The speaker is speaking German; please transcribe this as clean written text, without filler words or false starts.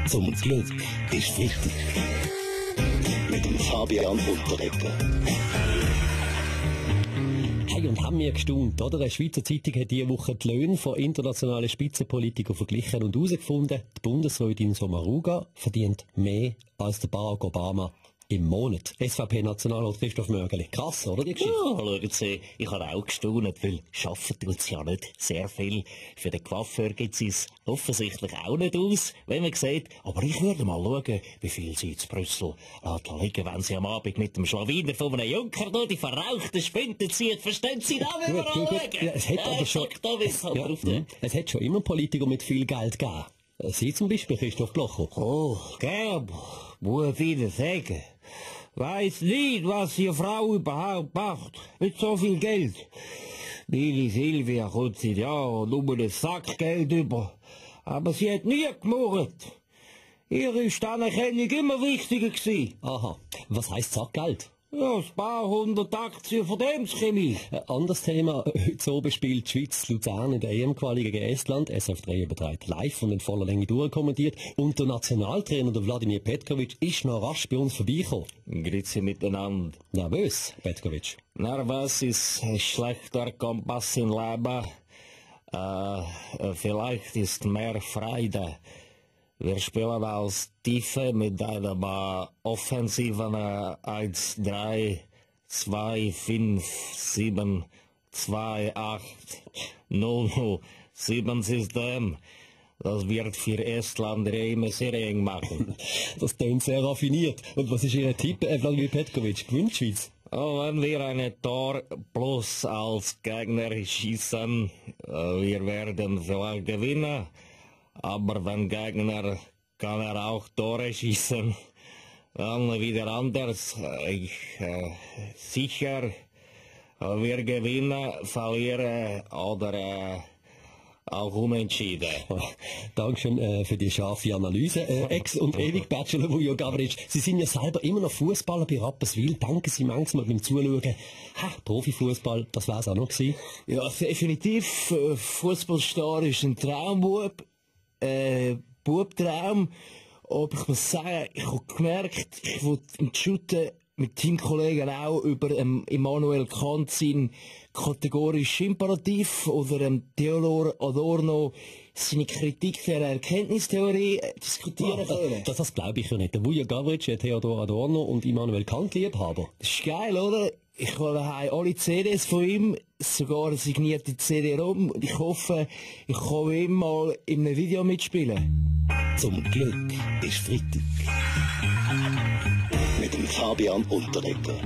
Zum Glück ist Freitag. Mit dem Fabian Unterreger. Hey, und haben wir gestaunt, oder? Eine Schweizer Zeitung hat diese Woche die Löhne von internationalen Spitzenpolitikern verglichen und herausgefunden, die Bundesrätin Sommaruga verdient mehr als der Barack Obama im Monat. SVP-Nationalrat Christoph Mörgeli. Krass, oder, die Geschichte? Ja, schauen Sie, ich habe auch gestaunt, weil arbeiten tut sie ja nicht sehr viel. Für den Coiffeur gibt sie es offensichtlich auch nicht aus, wenn man sieht. Aber ich würde mal schauen, wie viel sie in Brüssel liegen, wenn sie am Abend mit dem Schlawiner von einem Junker noch die verrauchten Spinden zieht. Verstehen Sie da, wie wir anschauen? Ja, es hat aber schon, es hat schon immer Politiker mit viel Geld gegeben. Sie zum Beispiel, Christoph Blocher. Oh, Gerb, muss ich sagen. Weiß nicht, was die Frau überhaupt macht. Mit so viel Geld. Lili Silvia kommt seit Jahren nur ein Sackgeld über. Aber sie hat nie gemurrt. Ihr ist die Anerkennung immer wichtiger gewesen. Aha. Was heisst Sackgeld? Ja, ein paar hundert Aktien von dem Chemie. Ein anderes Thema. Heute oben spielt die Schweiz Luzern in der EM-Quali gegen Estland. SF3 überträgt live und in voller Länge durchkommentiert. Und der Nationaltrainer, der Wladimir Petkovic, ist noch rasch bei uns vorbeigekommen. Grüezi miteinander. Nervös, Petkovic? Nervös ist ein schlechter Kompass im Leben. Vielleicht ist mehr Freude. Wir spielen als Tiefe mit einem offensiven 1, 3, 2, 5, 7, 2, 8, 0, 7 System. Das wird für Estland immer sehr eng machen. Das klingt sehr raffiniert. Und was ist Ihr Tipp, Wladimir Petkovic? Gewinnt die Schweiz? Oh, wenn wir ein Tor plus als Gegner schießen, wir werden vielleicht gewinnen. Aber wenn Gegner kann auch Tore schießen, dann wieder anders. Sicher, wir gewinnen, verlieren oder auch unentschieden. Dankeschön für die scharfe Analyse. Ex- und ewig Bachelor Vujo Gavric, Sie sind ja selber immer noch Fußballer bei Rapperswil. Danke Sie manchmal beim Zuschauen. Profifußball, das wär's auch noch gewesen. Ja, definitiv. Fußballstar ist ein Traumbub. Bubtraum. Aber ich muss sagen, ich habe gemerkt, ich wollte im Shooten mit Teamkollegen auch über Immanuel Kant sein kategorisch Imperativ oder Theodor Adorno seine Kritik der Erkenntnistheorie diskutieren können. Das glaube ich ja nicht. Der Vujo Gavric, Theodor Adorno und Immanuel Kant Liebhaber. Das ist geil, oder? Ich habe alle CDs von ihm, sogar eine signierte CD-ROM, und ich hoffe, ich kann ihm mal in einem Video mitspielen. Zum Glück ist Freitag. Mit dem Fabian Unterreger.